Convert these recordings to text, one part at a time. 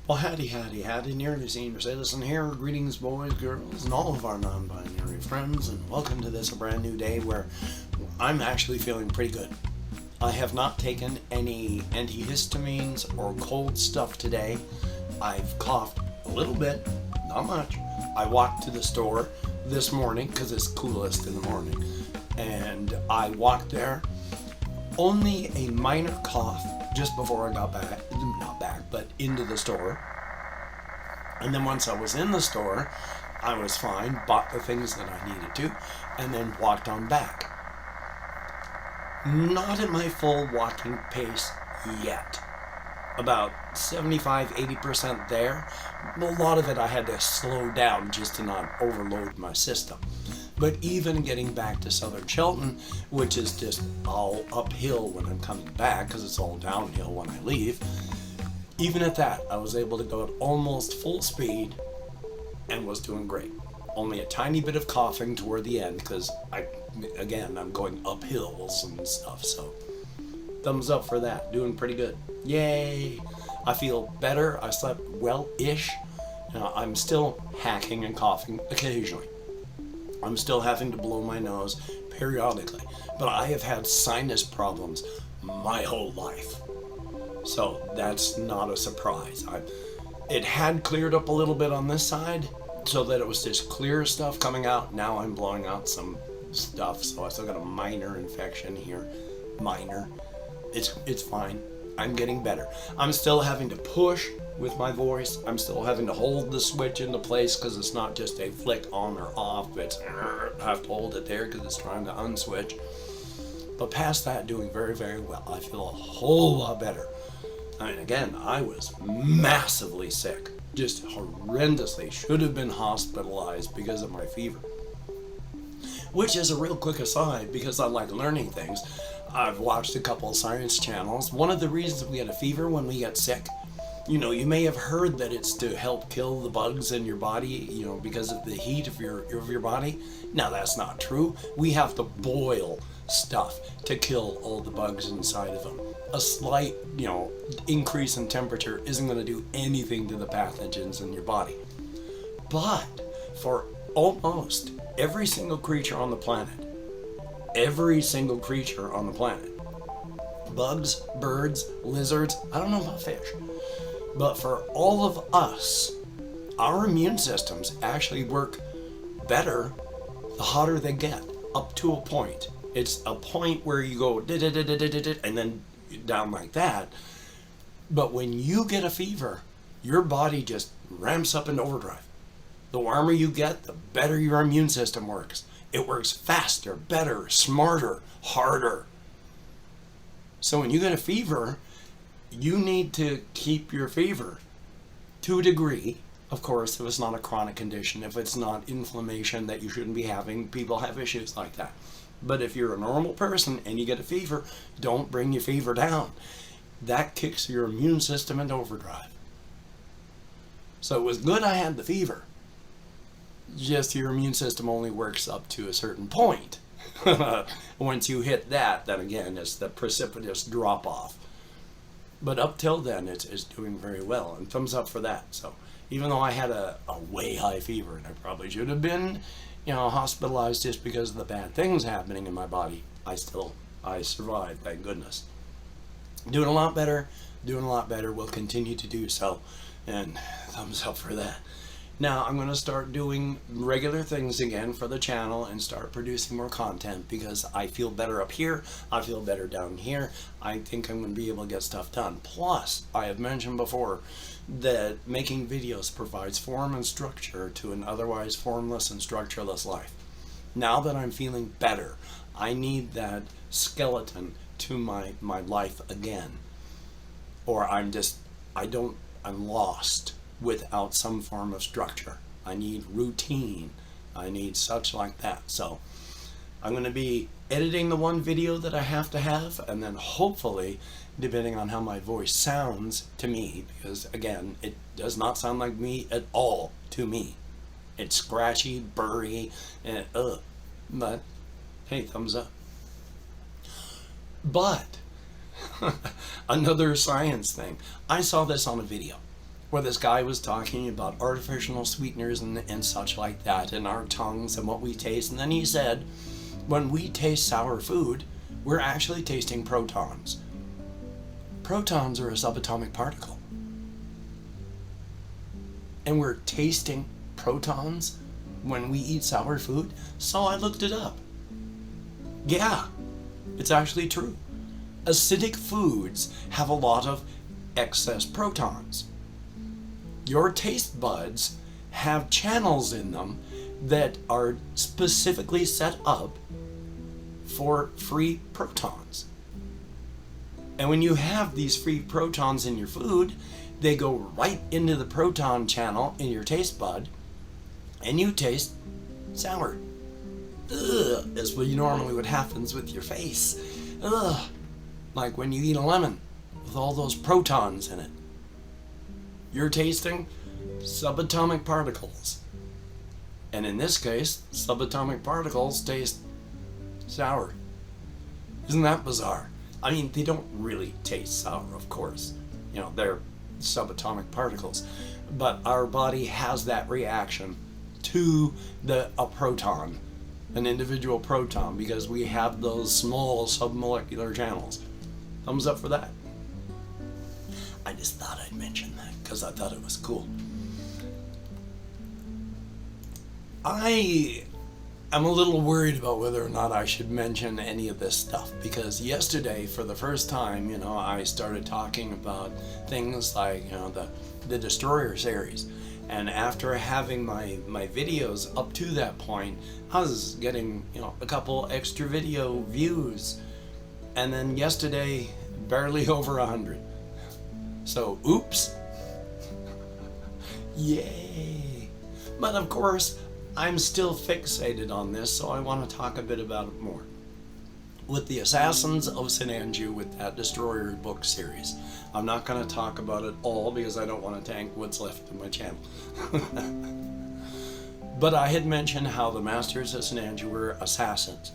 Well, howdy, nearly senior citizen here. Greetings, boys, girls, and all of our non-binary friends, and welcome to this brand new day where I'm actually feeling pretty good. I have not taken any antihistamines or cold stuff today. I've coughed a little bit, not much. I walked to the store this morning because it's coolest in the morning, and I walked there. Only a minor cough just before I got but into the store. And then once I was in the store, I was fine, bought the things that I needed to, and then walked on back. Not at my full walking pace yet. About 75-80% there. A lot of it I had to slow down just to not overload my system. But even getting back to southern Shelton, which is just all uphill when I'm coming back, because it's all downhill when I leave, even at that, I was able to go at almost full speed and was doing great. Only a tiny bit of coughing toward the end, because I'm going up hills and stuff, so thumbs up for that. Doing pretty good. Yay! I feel better. I slept well-ish. I'm still hacking and coughing occasionally. I'm still having to blow my nose periodically, but I have had sinus problems my whole life. So that's not a surprise. It had cleared up a little bit on this side so that it was just clear stuff coming out. Now I'm blowing out some stuff, so I still got a minor infection here. Minor. It's fine. I'm getting better. I'm still having to push with my voice. I'm still having to hold the switch into place because it's not just a flick on or off. It's I have to hold it there because it's trying to unswitch. But past that, doing very, very well. I feel a whole lot better. I mean, again, I was massively sick. Just horrendously. Should have been hospitalized because of my fever. Which is a real quick aside because I like learning things. I've watched a couple of science channels. One of the reasons we get a fever when we get sick, you may have heard that it's to help kill the bugs in your body, because of the heat of your body. Now, that's not true. We have to boil stuff to kill all the bugs inside of them. A slight, increase in temperature isn't going to do anything to the pathogens in your body. But for almost every single creature on the planet, bugs, birds, lizards, I don't know about fish, but for all of us, our immune systems actually work better the hotter they get, up to a point. It's a point where you go and then down like that. But when you get a fever, your body just ramps up into overdrive. The warmer you get, the better your immune system works. It works faster, better, smarter, harder. So when you get a fever, you need to keep your fever to a degree. Of course, if it's not a chronic condition, if it's not inflammation that you shouldn't be having, people have issues like that. But if you're a normal person and you get a fever, don't bring your fever down. That kicks your immune system into overdrive. So it was good I had the fever. Just your immune system only works up to a certain point. Once you hit that, then again, it's the precipitous drop-off. But up till then, it's doing very well, and thumbs up for that. So even though I had a way high fever, and I probably should have been, hospitalized just because of the bad things happening in my body, I survived, thank goodness. Doing a lot better, will continue to do so, and thumbs up for that. Now I'm going to start doing regular things again for the channel and start producing more content because I feel better up here, I feel better down here. I think I'm going to be able to get stuff done. Plus, I have mentioned before that making videos provides form and structure to an otherwise formless and structureless life. Now that I'm feeling better, I need that skeleton to my life again. Or I'm lost without some form of structure. I need routine. I need such like that. So I'm going to be editing the one video that I have to have, and then hopefully, depending on how my voice sounds to me, because again, it does not sound like me at all to me. It's scratchy, burry, and but hey, thumbs up. But another science thing. I saw this on a video. where this guy was talking about artificial sweeteners and such like that in our tongues and what we taste. And then he said, when we taste sour food, we're actually tasting protons. Protons are a subatomic particle. And we're tasting protons when we eat sour food? So I looked it up. Yeah, it's actually true. Acidic foods have a lot of excess protons. Your taste buds have channels in them that are specifically set up for free protons. And when you have these free protons in your food, they go right into the proton channel in your taste bud, and you taste sour. Ugh, that's what normally what happens with your face. Ugh, like when you eat a lemon with all those protons in it. You're tasting subatomic particles. And in this case, subatomic particles taste sour. Isn't that bizarre? I mean, they don't really taste sour, of course. You know, they're subatomic particles. But our body has that reaction to a proton, an individual proton, because we have those small submolecular channels. Thumbs up for that. I just thought I'd mention that because I thought it was cool. I am a little worried about whether or not I should mention any of this stuff, because yesterday, for the first time, I started talking about things like, the Destroyer series. And after having my videos up to that point, I was getting, a couple extra video views. And then yesterday, barely over 100. So, oops. Yay. But of course, I'm still fixated on this, so I want to talk a bit about it more. With the Assassins of Sinanju, with that Destroyer book series. I'm not going to talk about it all because I don't want to tank what's left of my channel. But I had mentioned how the Masters of Sinanju were assassins.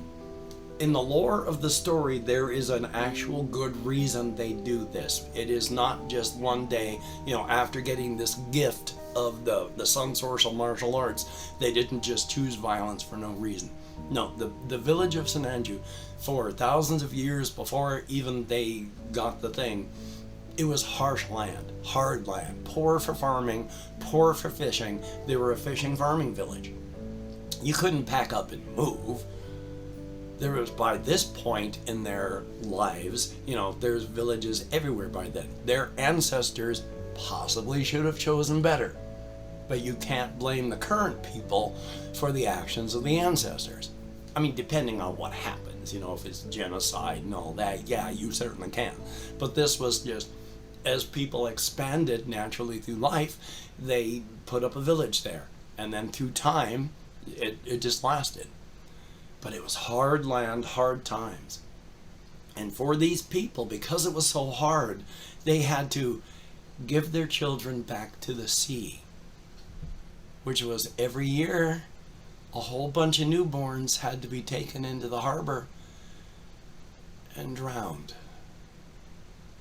In the lore of the story, there is an actual good reason they do this. It is not just one day, after getting this gift of the Sun Source of martial arts, they didn't just choose violence for no reason. No, the village of Sinanju, for thousands of years before even they got the thing, it was harsh land, hard land, poor for farming, poor for fishing. They were a fishing farming village. You couldn't pack up and move. There was, by this point in their lives, there's villages everywhere by then. Their ancestors possibly should have chosen better. But you can't blame the current people for the actions of the ancestors. I mean, depending on what happens, if it's genocide and all that, yeah, you certainly can. But this was just, as people expanded naturally through life, they put up a village there. And then through time, it just lasted. But it was hard land, hard times. And for these people, because it was so hard, they had to give their children back to the sea, which was every year a whole bunch of newborns had to be taken into the harbor and drowned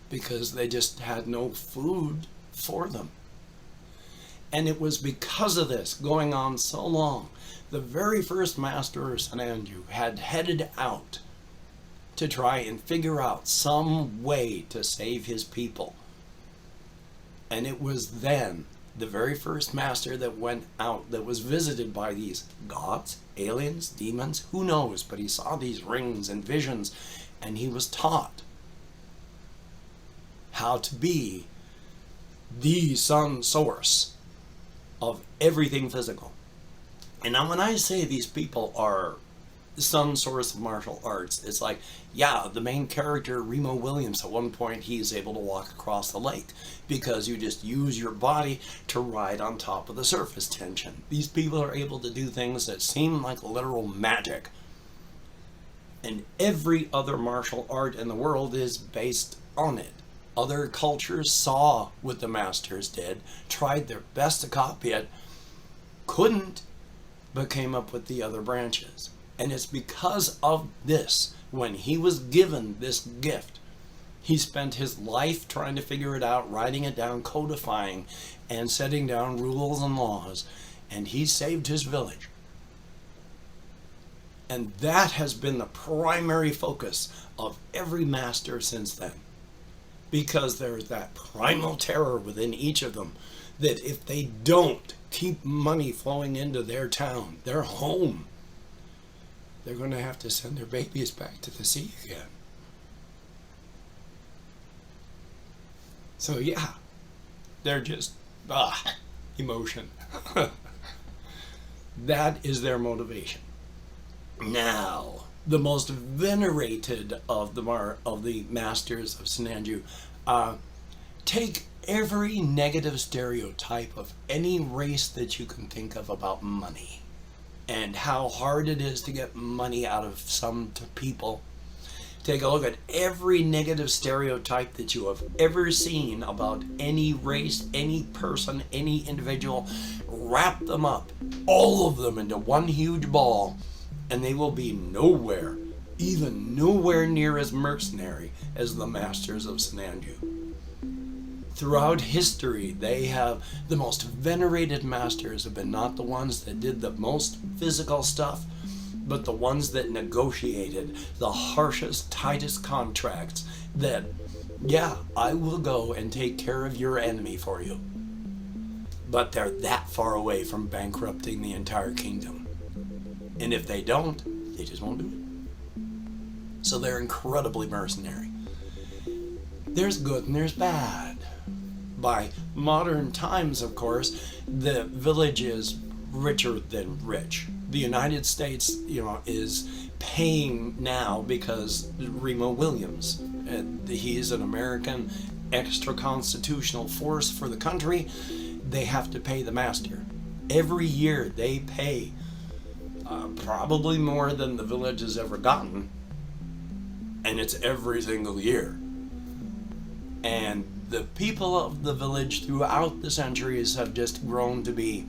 because they just had no food for them. And it was because of this going on so long. The very first master of Sinanju had headed out to try and figure out some way to save his people. And it was then, the very first master that went out, that was visited by these gods, aliens, demons, who knows, but he saw these rings and visions, and he was taught how to be the sun source of everything physical. And now when I say these people are some source of martial arts, it's like, yeah, the main character, Remo Williams, at one point he's able to walk across the lake because you just use your body to ride on top of the surface tension. These people are able to do things that seem like literal magic. And every other martial art in the world is based on it. Other cultures saw what the masters did, tried their best to copy it, couldn't, but came up with the other branches. And it's because of this, when he was given this gift, He spent his life trying to figure it out, writing it down, codifying, and setting down rules and laws. And he saved his village. And that has been the primary focus of every master since then. Because there's that primal terror within each of them that if they don't keep money flowing into their town, their home, they're going to have to send their babies back to the sea again. So yeah, they're just, emotion. That is their motivation. Now, the most venerated of the masters of Sinanju, take every negative stereotype of any race that you can think of about money and how hard it is to get money out of some people. Take a look at every negative stereotype that you have ever seen about any race, any person, any individual. Wrap them up, all of them, into one huge ball, and they will be nowhere, even nowhere near as mercenary as the masters of Sinanju. Throughout history, they have, the most venerated masters have been not the ones that did the most physical stuff, but the ones that negotiated the harshest, tightest contracts that, yeah, I will go and take care of your enemy for you. But they're that far away from bankrupting the entire kingdom. And if they don't, they just won't do it. So they're incredibly mercenary. There's good and there's bad. By modern times, of course, the village is richer than rich. The United States, is paying now because Remo Williams, he's an American extra-constitutional force for the country. They have to pay the master. Every year they pay probably more than the village has ever gotten, and it's every single year. And the people of the village throughout the centuries have just grown to be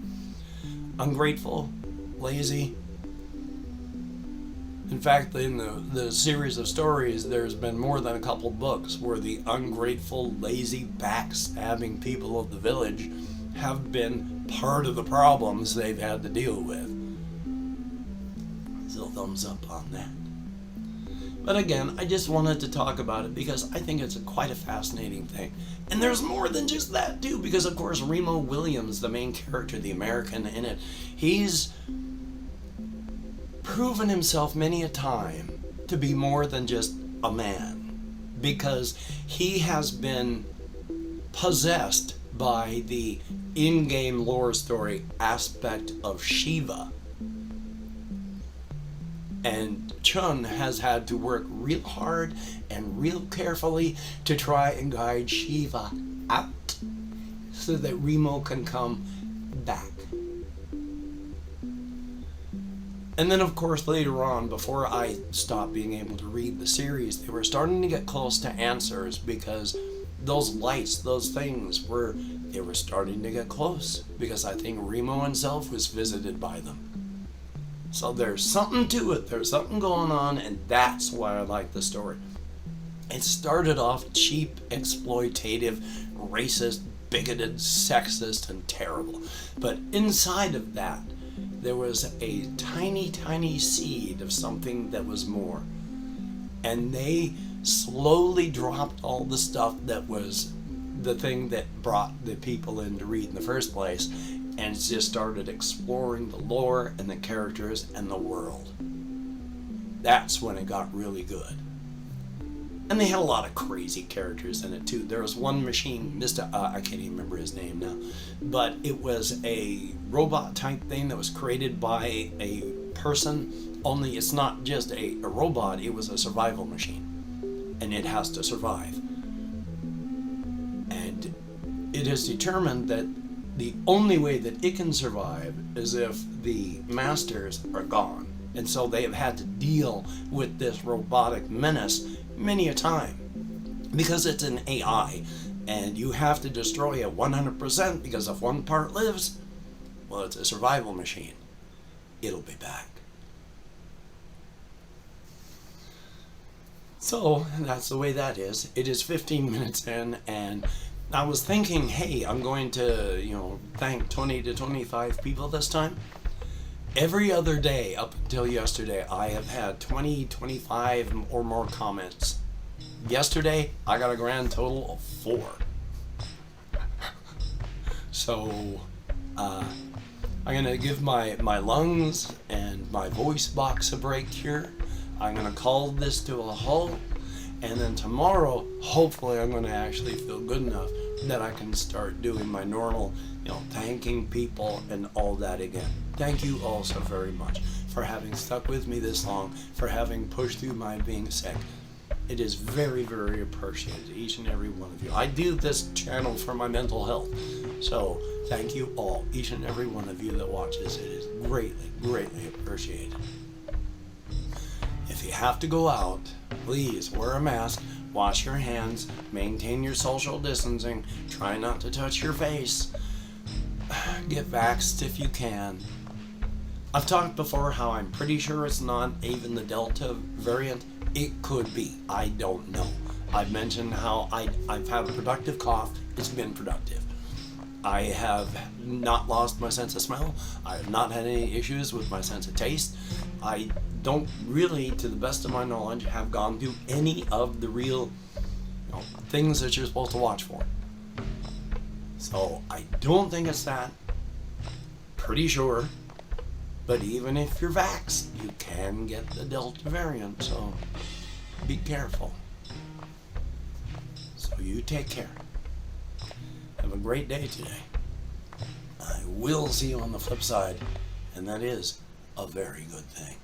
ungrateful, lazy. In fact, in the series of stories, there's been more than a couple books where the ungrateful, lazy, backstabbing people of the village have been part of the problems they've had to deal with. So thumbs up on that. But again, I just wanted to talk about it because I think it's quite a fascinating thing. And there's more than just that too, because of course Remo Williams, the main character, the American in it, he's proven himself many a time to be more than just a man, because he has been possessed by the in-game lore story aspect of Shiva. And Chun has had to work real hard and real carefully to try and guide Shiva out so that Remo can come back. And then, of course, later on, before I stopped being able to read the series, they were starting to get close to answers because those lights, those things, they were starting to get close because I think Remo himself was visited by them. So there's something to it, there's something going on, and that's why I like the story. It started off cheap, exploitative, racist, bigoted, sexist, and terrible. But inside of that, there was a tiny, tiny seed of something that was more. And they slowly dropped all the stuff that was the thing that brought the people in to read in the first place, and just started exploring the lore and the characters and the world. That's when it got really good. And they had a lot of crazy characters in it too. There was one machine, I can't even remember his name now, but it was a robot type thing that was created by a person, only it's not just a robot, it was a survival machine. And it has to survive. And it is determined that the only way that it can survive is if the masters are gone. And so they have had to deal with this robotic menace many a time because it's an AI and you have to destroy it 100% because if one part lives, well, it's a survival machine. It'll be back. So that's the way that is. It is 15 minutes in, and I was thinking, hey, I'm going to, thank 20 to 25 people this time. Every other day up until yesterday, I have had 20, 25 or more comments. Yesterday, I got a grand total of 4. So, I'm going to give my lungs and my voice box a break here. I'm going to call this to a halt. And then tomorrow, hopefully, I'm going to actually feel good enough that I can start doing my normal, thanking people and all that again. Thank you all so very much for having stuck with me this long, for having pushed through my being sick. It is very, very appreciated, each and every one of you. I do this channel for my mental health. So thank you all, each and every one of you that watches. It is greatly, greatly appreciated. If you have to go out, please wear a mask, wash your hands, maintain your social distancing, try not to touch your face, get vaxxed if you can. I've talked before how I'm pretty sure it's not even the Delta variant. It could be. I don't know. I've mentioned how I've had a productive cough. It's been productive. I have not lost my sense of smell. I have not had any issues with my sense of taste. I don't really, to the best of my knowledge, have gone through any of the real things that you're supposed to watch for. So I don't think it's that. Pretty sure. But even if you're vaxxed, you can get the Delta variant, so be careful. So you take care. Have a great day today. I will see you on the flip side, and that is a very good thing.